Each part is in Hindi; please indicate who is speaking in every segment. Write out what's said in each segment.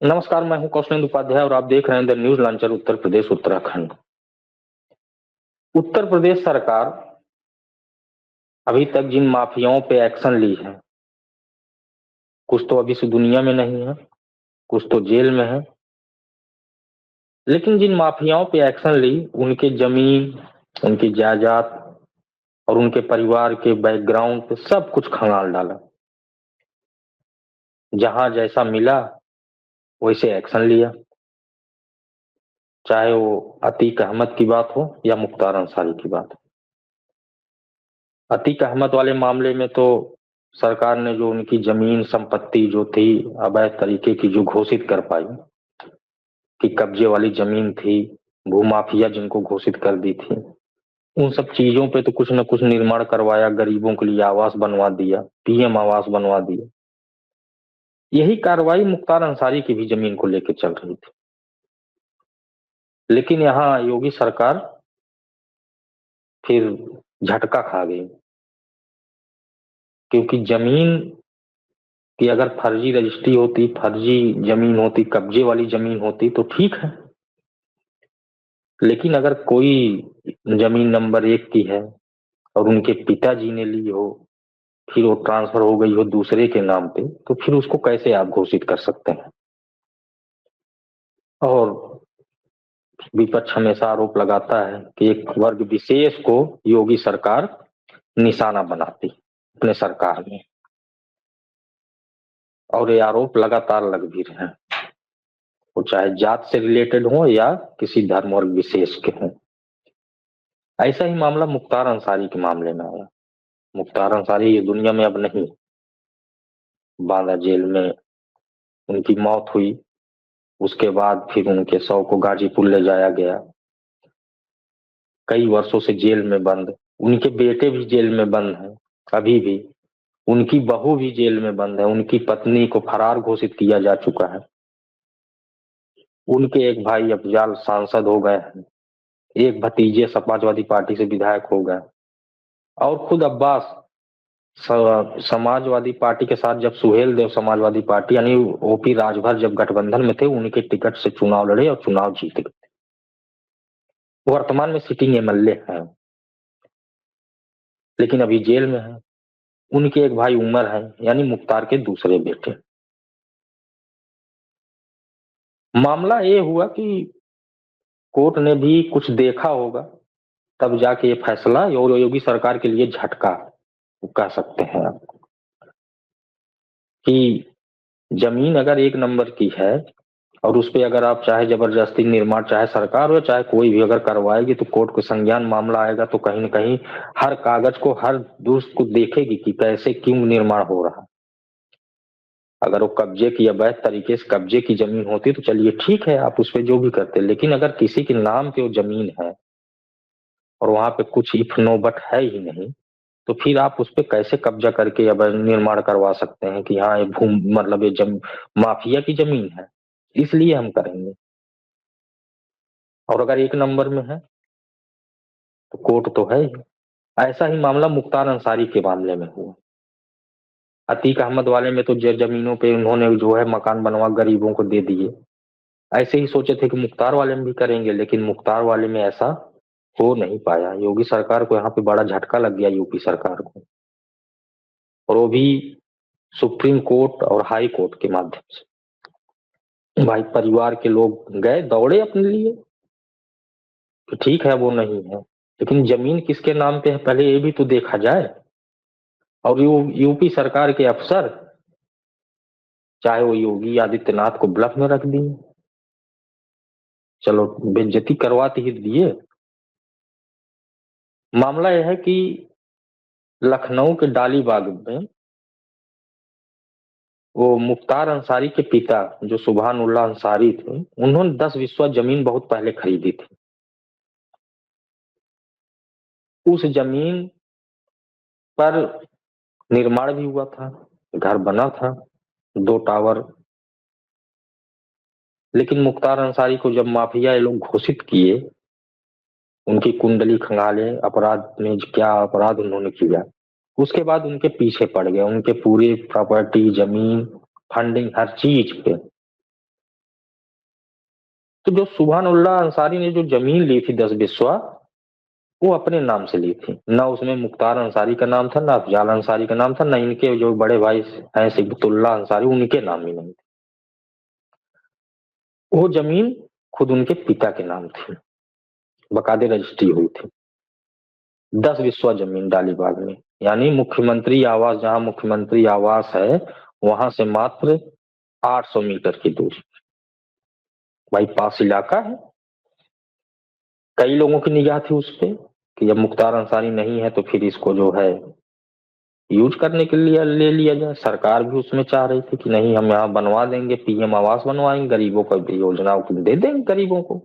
Speaker 1: नमस्कार, मैं हूं कौशलेंद्र उपाध्याय और आप देख रहे हैं the news launcher Uttar Pradesh Uttarakhand. Uttar Pradesh सरकार अभी तक जिन माफियाओं पे एक्शन ली है, कुछ तो अभी से दुनिया में नहीं है, कुछ तो जेल में है। लेकिन जिन माफियाओं पे एक्शन ली, उनके जमीन, उनकी जायदाद और उनके परिवार के बैकग्राउंड पे सब कुछ खंगाल डाला। जहां जैसा मिला वैसे एक्शन लिया, चाहे वो अतीक अहमद की बात हो या मुख्तार अंसारी की बात हो। अतीक अहमद वाले मामले में तो सरकार ने जो उनकी जमीन संपत्ति जो थी अवैध तरीके की जो घोषित कर पाई कि कब्जे वाली जमीन थी, भूमाफिया जिनको घोषित कर दी थी, उन सब चीजों पे तो कुछ न कुछ निर्माण करवाया, गरीबों के लिए आवास बनवा दिया, पीएम आवास बनवा दिया। यही कार्रवाई मुख्तार अंसारी की भी जमीन को लेकर चल रही थी। लेकिन यहाँ योगी सरकार फिर झटका खा गई, क्योंकि जमीन कि अगर फर्जी रजिस्ट्री होती, फर्जी जमीन होती, कब्जे वाली जमीन होती तो ठीक है। लेकिन अगर कोई जमीन नंबर 1 की है और उनके पिताजी ने ली हो, फिर वो ट्रांसफर हो गई हो दूसरे के नाम पे, तो फिर उसको कैसे आप घोषित कर सकते हैं? और विपक्ष हमेशा आरोप लगाता है कि एक वर्ग विशेष को योगी सरकार निशाना बनाती अपने सरकार में, और ये आरोप लगातार लग भी रहे हैं, वो चाहे जात से रिलेटेड हो या किसी धर्म वर्ग विशेष के हों। ऐसा ही मामला मुख्तार अंसारी के मामले में आया। मुख्तार अंसारी ये दुनिया में अब नहीं, बांदा जेल में उनकी मौत हुई। उसके बाद फिर उनके शव को गाजीपुर ले जाया गया, कई वर्षों से जेल में बंद। उनके बेटे भी जेल में बंद हैं अभी भी, उनकी बहू भी जेल में बंद है, उनकी पत्नी को फरार घोषित किया जा चुका है। उनके एक भाई अफजाल सांसद हो गए हैं, एक भतीजे समाजवादी पार्टी से विधायक हो गए, और खुद अब्बास समाजवादी पार्टी के साथ जब सुहेल देव समाजवादी पार्टी यानी ओपी राजभर जब गठबंधन में थे, उनके टिकट से चुनाव लड़े और चुनाव जीत गए। वर्तमान में सिटिंग एमएलए हैं, लेकिन अभी जेल में है। उनके एक भाई उमर है, यानी मुख्तार के दूसरे बेटे। मामला ये हुआ कि कोर्ट ने भी कुछ देखा होगा, तब जाके ये फैसला, और योगी सरकार के लिए झटका कह सकते हैं आप, कि जमीन अगर 1 नंबर की है और उस पे अगर आप चाहे जबरदस्ती निर्माण, चाहे सरकार हो चाहे कोई भी अगर करवाएगी, तो कोर्ट के संज्ञान मामला आएगा, तो कहीं ना कहीं हर कागज को, हर दुरुस्त को देखेगी कि कैसे क्यों निर्माण हो रहा है। अगर वो कब्जे की अवैध तरीके से कब्जे की जमीन होती तो चलिए ठीक है, आप उस पर जो भी करते, लेकिन अगर किसी के नाम पे वो जमीन है और वहां पे कुछ इफ नो बट है ही नहीं, तो फिर आप उस पर कैसे कब्जा करके अब निर्माण करवा सकते हैं कि हाँ ये भूम मतलब ये माफिया की जमीन है, इसलिए हम करेंगे। और अगर 1 नंबर में है तो कोर्ट तो है ही। ऐसा ही मामला मुख्तार अंसारी के मामले में हुआ। अतीक अहमद वाले में तो जमीनों पे उन्होंने जो है मकान बनवा गरीबों को दे दिए। ऐसे ही सोचे थे कि मुख्तार वाले में भी करेंगे, लेकिन मुख्तार वाले में ऐसा हो नहीं पाया। योगी सरकार को यहाँ पे बड़ा झटका लग गया, यूपी सरकार को, और वो भी सुप्रीम कोर्ट और हाई कोर्ट के माध्यम से। भाई परिवार के लोग गए दौड़े अपने लिए कि ठीक है वो नहीं है, लेकिन जमीन किसके नाम पे है पहले ये भी तो देखा जाए। और यूपी सरकार के अफसर, चाहे वो योगी आदित्यनाथ को ब्लफ में रख दिए, चलो बेइज्जती करवाते ही दिए। मामला यह है कि लखनऊ के डालीबाग में वो मुख्तार अंसारी के पिता जो सुभान उल्लाह अंसारी थे, उन्होंने 10 बिस्वा जमीन बहुत पहले खरीदी थी। उस जमीन पर निर्माण भी हुआ था, घर बना था, 2 टावर। लेकिन मुख्तार अंसारी को जब माफिया ये लोग घोषित किए, उनकी कुंडली खंगाले, अपराध में क्या अपराध उन्होंने किया, उसके बाद उनके पीछे पड़ गए, उनके पूरे प्रॉपर्टी, जमीन, फंडिंग, हर चीज पे तो जो सुभानुल्लाह अंसारी ने जो जमीन ली थी 10 बिस्वा, वो अपने नाम से ली थी, ना उसमें मुख्तार अंसारी का नाम था, ना अफजाल अंसारी का नाम था, ना इनके जो बड़े भाई हैं सिबतुल्लाह अंसारी, उनके नाम ही नहीं थे। वो जमीन खुद उनके पिता के नाम थी, बकायदे रजिस्ट्री हुई थी। 10 बिस्वा जमीन डालीबाग में, यानी मुख्यमंत्री आवास, जहां मुख्यमंत्री आवास है वहां से मात्र 800 मीटर की दूरी। भाई पास इलाका है। कई लोगों की निगाह थी उस पे कि जब मुख्तार अंसारी नहीं है तो फिर इसको जो है यूज करने के लिए ले लिया जाए। सरकार भी उसमें चाह रही थी कि नहीं, हम यहाँ बनवा देंगे, पीएम आवास बनवाएंगे, गरीबों को योजनाओं को दे देंगे गरीबों को।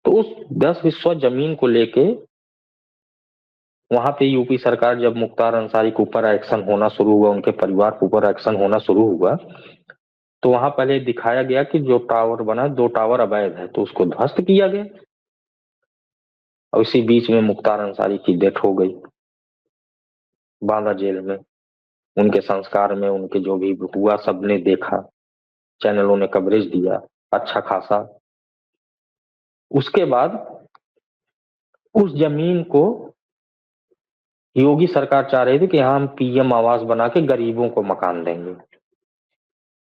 Speaker 1: तो उस 10 बिस्वा जमीन को लेके वहां पे यूपी सरकार, जब मुख्तार अंसारी के ऊपर एक्शन होना शुरू हुआ, उनके परिवार के ऊपर एक्शन होना शुरू हुआ, तो वहां पहले दिखाया गया कि जो टावर बना 2 टावर अवैध है, तो उसको ध्वस्त किया गया। और इसी बीच में मुख्तार अंसारी की डेथ हो गई, बांदा जेल में। उनके संस्कार में उनके जो भी हुआ सबने देखा, चैनलों ने कवरेज दिया अच्छा खासा। उसके बाद उस जमीन को योगी सरकार चाह रही थी कि हाँ, हम पीएम आवास बना के गरीबों को मकान देंगे।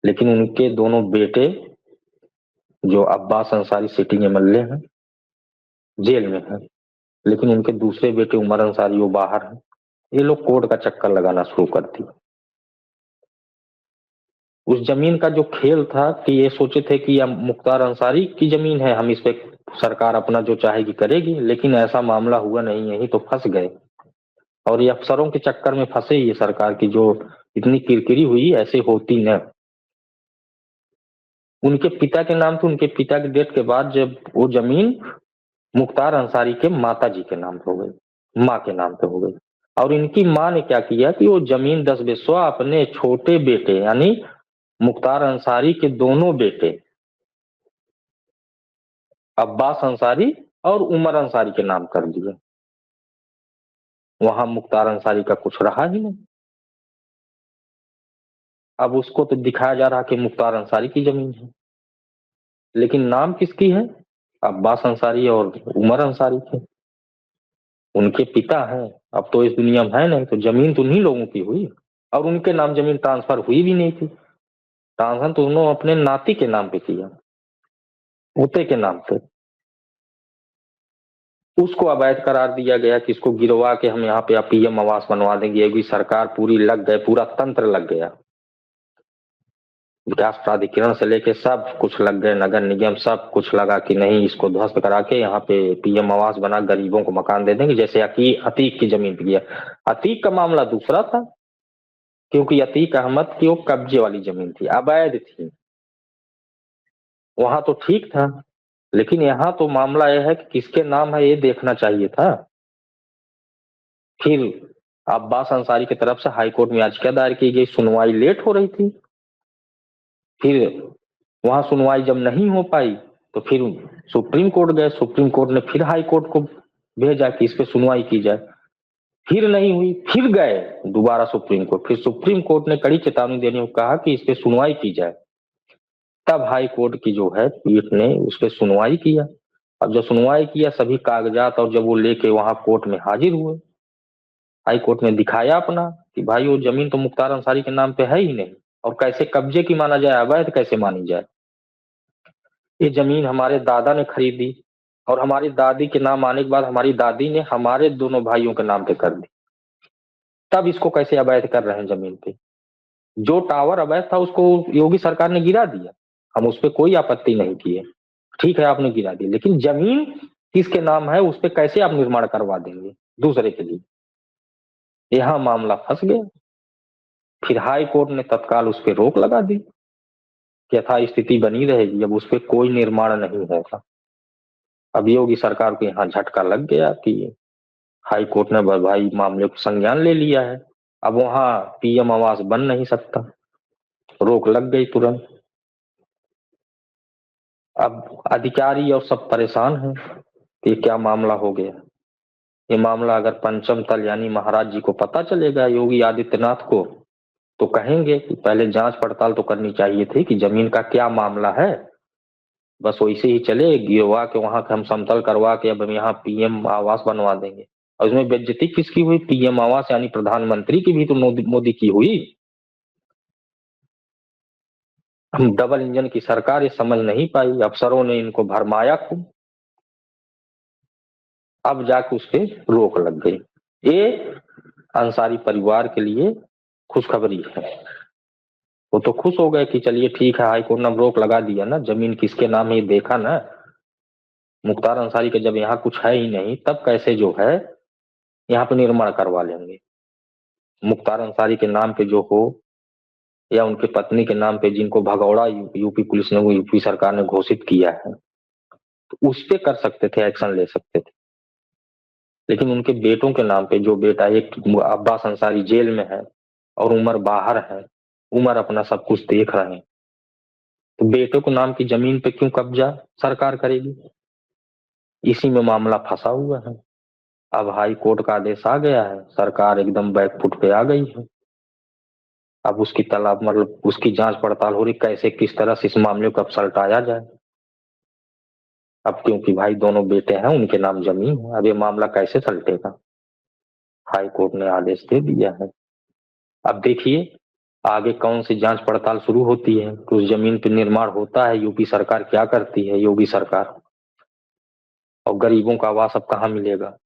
Speaker 1: लेकिन उनके दोनों बेटे, जो अब्बास अंसारी सिटिंग एमएलए हैं, जेल में हैं, लेकिन उनके दूसरे बेटे उमर अंसारी वो बाहर हैं। ये लोग कोर्ट का चक्कर लगाना शुरू कर दिए। उस जमीन का जो खेल था कि ये सोचे थे कि यह मुख्तार अंसारी की जमीन है, हम इस पे सरकार अपना जो चाहेगी करेगी, लेकिन ऐसा मामला हुआ नहीं, यही तो फंस गए। और ये अफसरों के चक्कर में फंसे, ये सरकार की जो इतनी किरकिरी हुई, ऐसे होती न। उनके पिता के नाम, तो उनके पिता की डेथ के बाद जब वो जमीन मुख्तार अंसारी के माता जी के नाम पे हो गई, माँ के नाम पे हो गई। और इनकी माँ ने क्या किया कि वो जमीन 10 बिस्वा अपने छोटे बेटे, यानी मुख्तार अंसारी के दोनों बेटे अब्बास अंसारी और उमर अंसारी के नाम कर दिए। वहां मुख्तार अंसारी का कुछ रहा ही नहीं। अब उसको तो दिखाया जा रहा कि मुख्तार अंसारी की जमीन है, लेकिन नाम किसकी है? अब्बास अंसारी और उमर अंसारी के। उनके पिता हैं, अब तो इस दुनिया में है नहीं, तो जमीन तो उन्हीं लोगों की हुई। और उनके नाम जमीन ट्रांसफर हुई भी नहीं थी, ट्रांसफर तो उन्होंने अपने नाती के नाम पे किया, पोते के नाम पे। उसको अवैध करार दिया गया कि इसको गिरवा के हम यहाँ पे पीएम आवास बनवा देंगे। योगी सरकार पूरी लग गए, पूरा तंत्र लग गया। विकास प्राधिकरण से लेके सब कुछ लग गए, नगर निगम सब कुछ लगा कि नहीं, इसको ध्वस्त करा के यहाँ पे पीएम आवास बना गरीबों को मकान दे देंगे, जैसे अतीक की जमीन पे किया। अतीक का मामला दूसरा था, क्योंकि अतीक अहमद की वो कब्जे वाली जमीन थी, अवैध थी। वहां तो ठीक था, लेकिन यहाँ तो मामला यह है कि किसके नाम है ये देखना चाहिए था। फिर अब्बास अंसारी की तरफ से हाईकोर्ट में याचिका दायर की गई, सुनवाई लेट हो रही थी। फिर वहां सुनवाई जब नहीं हो पाई तो फिर सुप्रीम कोर्ट गए, सुप्रीम कोर्ट ने फिर हाई कोर्ट को भेजा कि इस पे सुनवाई की जाए। फिर नहीं हुई, फिर गए दोबारा सुप्रीम कोर्ट, फिर सुप्रीम कोर्ट ने कड़ी चेतावनी देने को कहा कि इस पे सुनवाई की जाए। तब हाई कोर्ट की जो है पीठ ने उस पर सुनवाई किया। अब जब सुनवाई किया सभी कागजात, और जब वो लेके वहां कोर्ट में हाजिर हुए, हाई कोर्ट में दिखाया अपना कि भाई वो जमीन तो मुख्तार अंसारी के नाम पे है ही नहीं, और कैसे कब्जे की माना जाए, अवैध कैसे मानी जाए। ये जमीन हमारे दादा ने खरीदी, और हमारी दादी के नाम आने के बाद हमारी दादी ने हमारे दोनों भाइयों के नाम पे कर दी। तब इसको कैसे अवैध कर रहे हैं जमीन पे? जो टावर अवैध था उसको योगी सरकार ने गिरा दिया, हम उस पर कोई आपत्ति नहीं किए, ठीक है आपने गिरा दिया, लेकिन जमीन किसके नाम है उस पर कैसे आप निर्माण करवा देंगे दूसरे के लिए? यहाँ मामला फंस गया। फिर हाई कोर्ट ने तत्काल उस पर रोक लगा दी कि यथा स्थिति बनी रहेगी, अब उस पर कोई निर्माण नहीं होगा। अब योगी सरकार को यहाँ झटका लग गया कि हाई कोर्ट ने भाई मामले को संज्ञान ले लिया है, अब वहां पीएम आवास बन नहीं सकता, रोक लग गई तुरंत। अब अधिकारी और सब परेशान हैं कि क्या मामला हो गया। ये मामला अगर पंचम तल यानी महाराज जी को पता चलेगा, योगी आदित्यनाथ को, तो कहेंगे कि पहले जांच पड़ताल तो करनी चाहिए थी कि जमीन का क्या मामला है, बस वैसे ही चले, गिरवा के वहां के हम समतल करवा के अब हम यहाँ पीएम आवास बनवा देंगे। और इसमें बेइज्जती किसकी हुई? पीएम आवास यानी प्रधानमंत्री की भी तो मोदी की हुई। हम डबल इंजन की सरकार ये समझ नहीं पाई, अफसरों ने इनको भरमाया खूब, अब जाके उस पे रोक लग गई। ये अंसारी परिवार के लिए खुशखबरी है। वो तो खुश हो गए कि चलिए ठीक है, हाईकोर्ट ने रोक लगा दिया ना, जमीन किसके नाम है ये देखा ना। मुख्तार अंसारी के जब यहाँ कुछ है ही नहीं, तब कैसे जो है यहाँ पे निर्माण करवा लेंगे? मुख्तार अंसारी के नाम पे जो हो, या उनके पत्नी के नाम पे जिनको भगौड़ा यूपी पुलिस ने, वो यूपी सरकार ने घोषित किया है, तो उस पे कर सकते थे, एक्शन ले सकते थे। लेकिन उनके बेटों के नाम पे, जो बेटा एक अब्बास अंसारी जेल में है और उमर बाहर है, उमर अपना सब कुछ देख रहे हैं, तो बेटों के नाम की जमीन पे क्यों कब्जा सरकार करेगी? इसी में मामला फंसा हुआ है। अब हाई कोर्ट का आदेश आ गया है, सरकार एकदम बैकफुट पे आ गई है। अब उसकी तलाश, मतलब उसकी जांच पड़ताल हो रही, कैसे किस तरह से इस मामले को अब सलटाया जाए। अब क्योंकि भाई दोनों बेटे हैं, उनके नाम जमीन है, अब ये मामला कैसे सलटेगा? हाई कोर्ट ने आदेश दे दिया है। अब देखिए आगे कौन सी जांच पड़ताल शुरू होती है, तो उस जमीन पर निर्माण होता है, यूपी सरकार क्या करती है, योगी सरकार। और गरीबों का आवास अब कहाँ मिलेगा?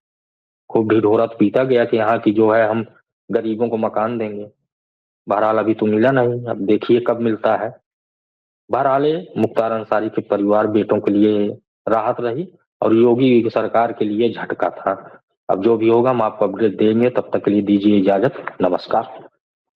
Speaker 1: खूब ढिढोरा तो पीटा गया कि यहाँ की जो है हम गरीबों को मकान देंगे, बहरहाल अभी तो मिला नहीं, अब देखिए कब मिलता है। बहरहाल मुख्तार अंसारी के परिवार बेटों के लिए राहत रही, और योगी सरकार के लिए झटका था। अब जो भी होगा हम आपको अपडेट देंगे, तब तक के लिए दीजिए इजाजत, नमस्कार।